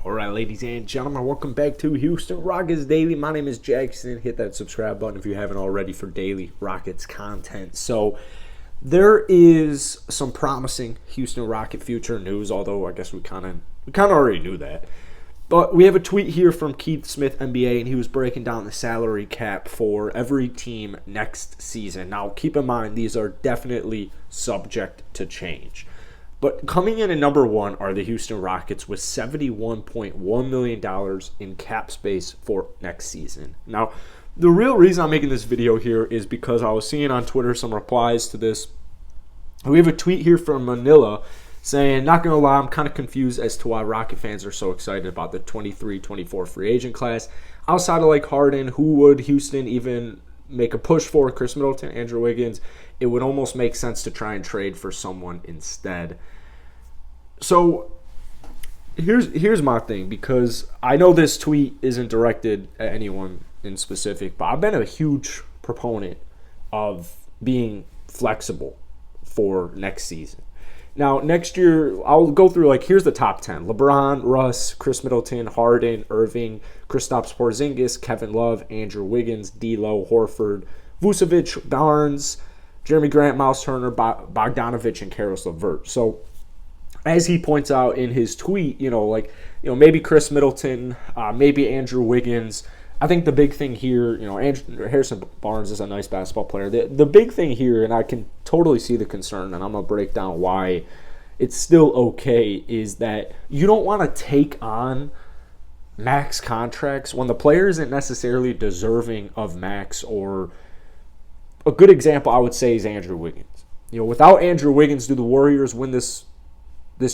All right, ladies and gentlemen, welcome back to Houston Rockets Daily. My name is Jackson. Hit that subscribe button if you haven't already for daily Rockets content. So there is some promising Houston Rocket future news, although I guess we kind of already knew that. But we have a tweet here from Keith Smith, NBA, and he was breaking down the salary cap for every team next season. Now, keep in mind, these are definitely subject to change. But coming in at number one are the Houston Rockets with $71.1 million in cap space for next season. Now, the real reason I'm making this video here is because I was seeing on Twitter some replies to this. We have a tweet here from Manila saying, not going to lie, I'm kind of confused as to why Rocket fans are so excited about the 23-24 free agent class. Outside of like Harden, who would Houston even make a push for? Chris Middleton, Andrew Wiggins. It would almost make sense to try and trade for someone instead. So here's my thing, because I know this tweet isn't directed at anyone in specific, but I've been a huge proponent of being flexible for next season. Now, next year, I'll go through, here's the top 10. LeBron, Russ, Chris Middleton, Harden, Irving, Kristaps Porzingis, Kevin Love, Andrew Wiggins, D'Lo, Horford, Vucevic, Barnes, Jeremy Grant, Miles Turner, Bogdanovich, and Caris LeVert. So, as he points out in his tweet, maybe Chris Middleton, maybe Andrew Wiggins. I think the big thing here, Harrison Barnes is a nice basketball player. The big thing here, and I can totally see the concern, and I'm going to break down why it's still okay, is that you don't want to take on max contracts when the player isn't necessarily deserving of max. Or a good example, I would say, is Andrew Wiggins. Without Andrew Wiggins, do the Warriors win this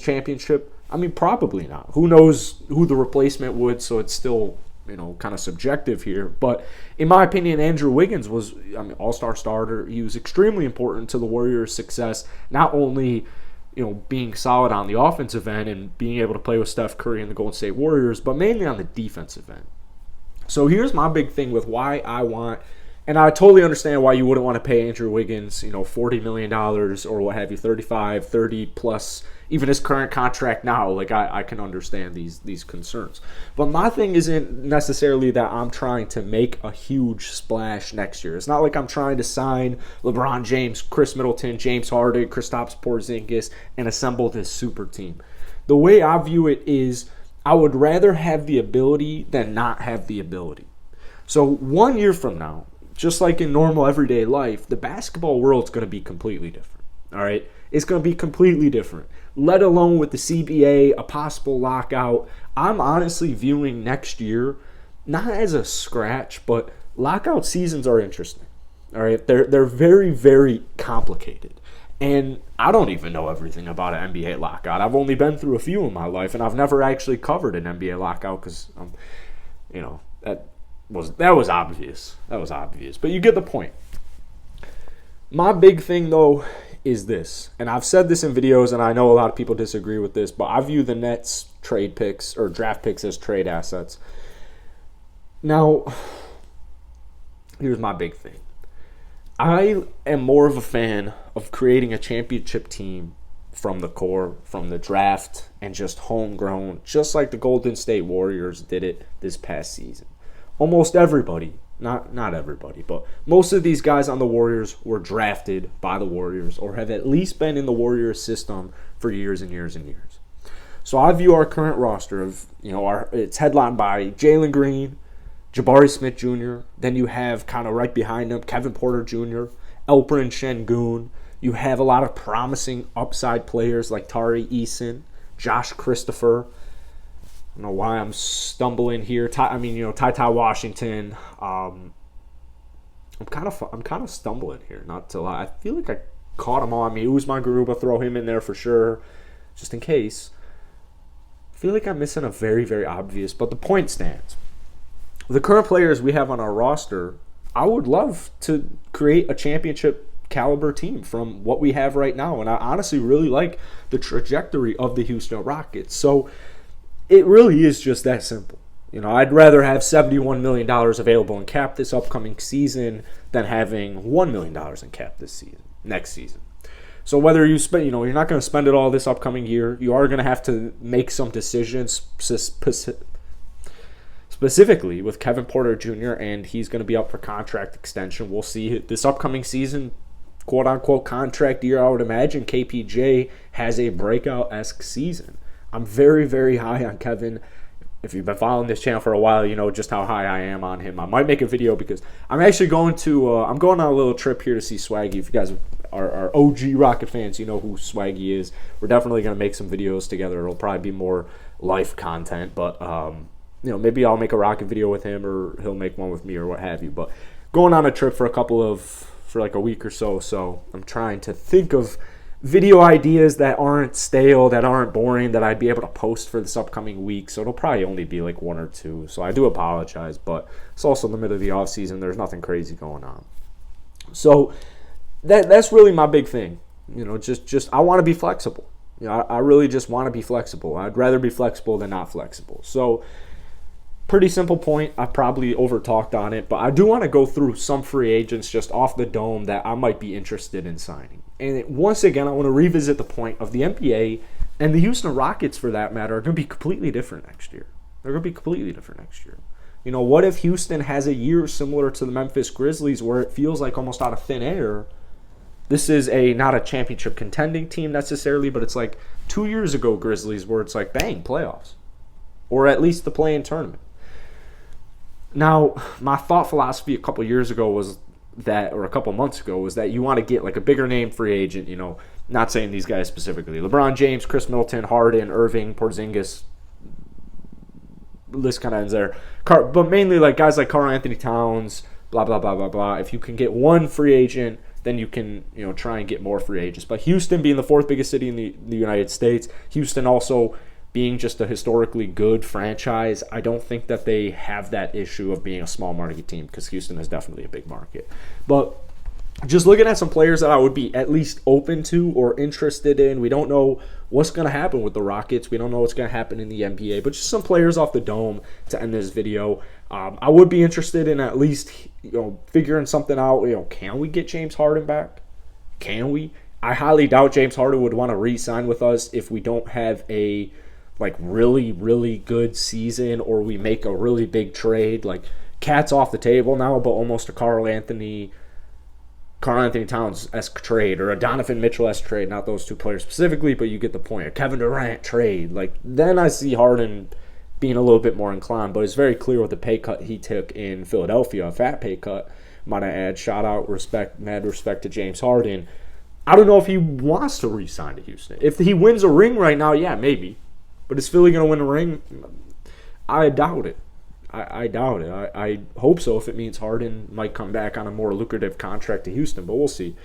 championship? I mean, probably not. Who knows who the replacement would, so it's still kind of subjective here. But in my opinion, Andrew Wiggins was, all-star starter. He was extremely important to the Warriors' success, not only, being solid on the offensive end and being able to play with Steph Curry and the Golden State Warriors, but mainly on the defensive end. So here's my big thing with why I want, and I totally understand why you wouldn't want to pay Andrew Wiggins, $40 million or what have you, 35, 30 plus, even his current contract now. I can understand these concerns. But my thing isn't necessarily that I'm trying to make a huge splash next year. It's not like I'm trying to sign LeBron James, Chris Middleton, James Harden, Kristaps Porzingis, and assemble this super team. The way I view it is I would rather have the ability than not have the ability. So 1 year from now, just like in normal everyday life, the basketball world's going to be completely different. All right? It's going to be completely different, let alone with the CBA, a possible lockout. I'm honestly viewing next year not as a scratch, but lockout seasons are interesting. All right? They're very, very complicated. And I don't even know everything about an NBA lockout. I've only been through a few in my life, and I've never actually covered an NBA lockout because, that was obvious. That was obvious. But you get the point. My big thing, though, is this. And I've said this in videos, and I know a lot of people disagree with this, but I view the Nets trade picks or draft picks as trade assets. Now, here's my big thing. I am more of a fan of creating a championship team from the core, from the draft, and just homegrown, just like the Golden State Warriors did it this past season. Almost everybody, not everybody, but most of these guys on the Warriors were drafted by the Warriors or have at least been in the Warriors system for years and years and years. So I view our current roster of, it's headlined by Jalen Green, Jabari Smith Jr., then you have kind of right behind him Kevin Porter Jr., Alperen Sengun. You have a lot of promising upside players like Tari Eason, Josh Christopher. I don't know why I'm stumbling here. Ty Washington. I'm kind of stumbling here. Not to lie, I feel like I caught him all. Usman Garuba, throw him in there for sure, just in case. I feel like I'm missing a very, very obvious, but the point stands. The current players we have on our roster, I would love to create a championship caliber team from what we have right now, and I honestly really like the trajectory of the Houston Rockets. So it really is just that simple. I'd rather have $71 million available in cap this upcoming season than having $1 million in cap next season. So whether you spend, you're not going to spend it all this upcoming year. You are going to have to make some decisions specifically with Kevin Porter Jr., and he's going to be up for contract extension. We'll see this upcoming season, quote-unquote contract year. I would imagine KPJ has a breakout-esque season. I'm very, very high on Kevin. If you've been following this channel for a while, you know just how high I am on him. I might make a video because I'm actually going to I'm going on a little trip here to see Swaggy. If you guys are OG Rocket fans, you know who Swaggy is. We're definitely going to make some videos together. It'll probably be more life content, but maybe I'll make a Rocket video with him, or he'll make one with me, or what have you. But going on a trip for like a week or so, so I'm trying to think of video ideas that aren't stale, that aren't boring, that I'd be able to post for this upcoming week. So it'll probably only be like 1 or 2. So I do apologize, but it's also the middle of the off season. There's nothing crazy going on. So that's really my big thing. Just I want to be flexible. I really just want to be flexible. I'd rather be flexible than not flexible. So pretty simple point. I probably over-talked on it, but I do want to go through some free agents just off the dome that I might be interested in signing. And once again, I want to revisit the point of the NBA and the Houston Rockets, for that matter, are going to be completely different next year. They're going to be completely different next year. What if Houston has a year similar to the Memphis Grizzlies where it feels like almost out of thin air? This is not a championship contending team necessarily, but it's like 2 years ago Grizzlies where it's like, bang, playoffs. Or at least the play-in tournament. Now, my thought philosophy a couple years ago was that, or a couple months ago, was that you want to get like a bigger name free agent, not saying these guys specifically. LeBron James, Chris Middleton, Harden, Irving, Porzingis, list kind of ends there. But mainly like guys like Karl Anthony Towns, blah, blah, blah, blah, blah. If you can get one free agent, then you can, try and get more free agents. But Houston being the 4th biggest city in the United States, Houston also being just a historically good franchise, I don't think that they have that issue of being a small market team, because Houston is definitely a big market. But just looking at some players that I would be at least open to or interested in, we don't know what's going to happen with the Rockets. We don't know what's going to happen in the NBA, but just some players off the dome to end this video. I would be interested in at least figuring something out. Can we get James Harden back? Can we? I highly doubt James Harden would want to re-sign with us if we don't have a really, really good season, or we make a really big trade. Like, cat's off the table now, but almost a Karl Anthony Towns-esque trade, or a Donovan Mitchell-esque trade. Not those two players specifically, but you get the point. A Kevin Durant trade. Then I see Harden being a little bit more inclined, but it's very clear with the pay cut he took in Philadelphia, a fat pay cut, might I add. Shout out, mad respect to James Harden. I don't know if he wants to re-sign to Houston. If he wins a ring right now, yeah, maybe. But is Philly going to win a ring? I doubt it. I doubt it. I hope so, if it means Harden might come back on a more lucrative contract to Houston, but we'll see.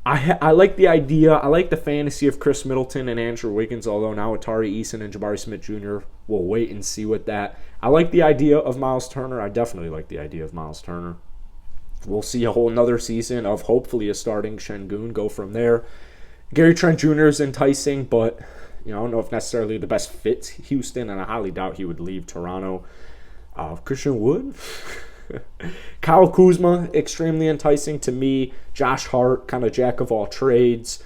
I like the idea. I like the fantasy of Chris Middleton and Andrew Wiggins, although now with Tari Eason and Jabari Smith Jr., we'll wait and see with that. I like the idea of Miles Turner. I definitely like the idea of Miles Turner. We'll see a whole another season of hopefully a starting Şengün, go from there. Gary Trent Jr. is enticing, but I don't know if necessarily the best fits Houston, and I highly doubt he would leave Toronto. Christian Wood? Kyle Kuzma, extremely enticing to me. Josh Hart, kind of jack of all trades.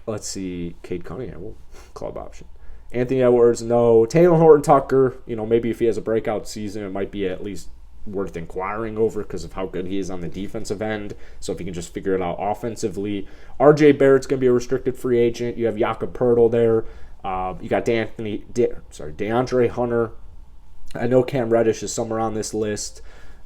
Let's see. Cade Cunningham, club option. Anthony Edwards, no. Taylor Horton-Tucker, maybe if he has a breakout season, it might be at least worth inquiring over because of how good he is on the defensive end. So if he can just figure it out offensively. RJ Barrett's going to be a restricted free agent. You have Jakob Poeltl there. You got DeAndre Hunter. I know Cam Reddish is somewhere on this list.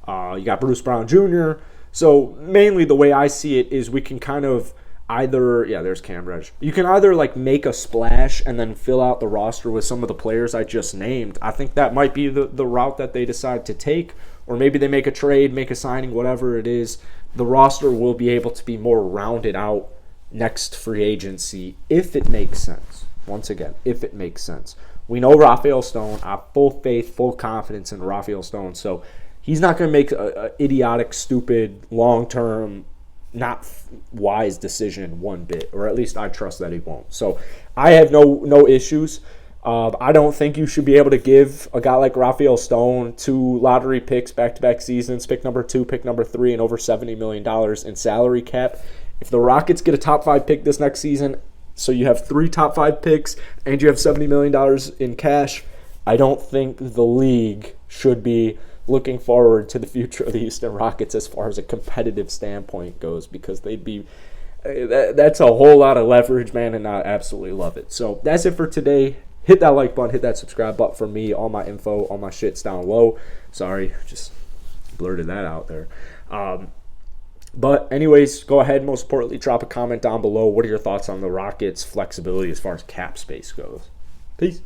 You got Bruce Brown Jr. So mainly the way I see it is we can kind of either, there's Cam Reddish. You can either make a splash and then fill out the roster with some of the players I just named. I think that might be the route that they decide to take. Or maybe they make a trade, make a signing, whatever it is. The roster will be able to be more rounded out next free agency if it makes sense. Once again, if it makes sense. We know Rafael Stone. I have full faith, full confidence in Rafael Stone. So he's not going to make an idiotic, stupid, long-term, not wise decision one bit. Or at least I trust that he won't. So I have no issues. I don't think you should be able to give a guy like Rafael Stone 2 lottery picks back-to-back seasons, pick number 2, pick number 3, and over $70 million in salary cap, If the Rockets get a top 5 pick this next season, so you have 3 top 5 picks and you have $70 million in cash, I don't think the league should be looking forward to the future of the Houston Rockets as far as a competitive standpoint goes, because that's a whole lot of leverage, man, and I absolutely love it. So that's it for today. Hit that like button, hit that subscribe button for me. All my info, all my shit's down low. Sorry, just blurted that out there. But anyways, go ahead, most importantly, drop a comment down below. What are your thoughts on the Rockets' flexibility as far as cap space goes? Peace.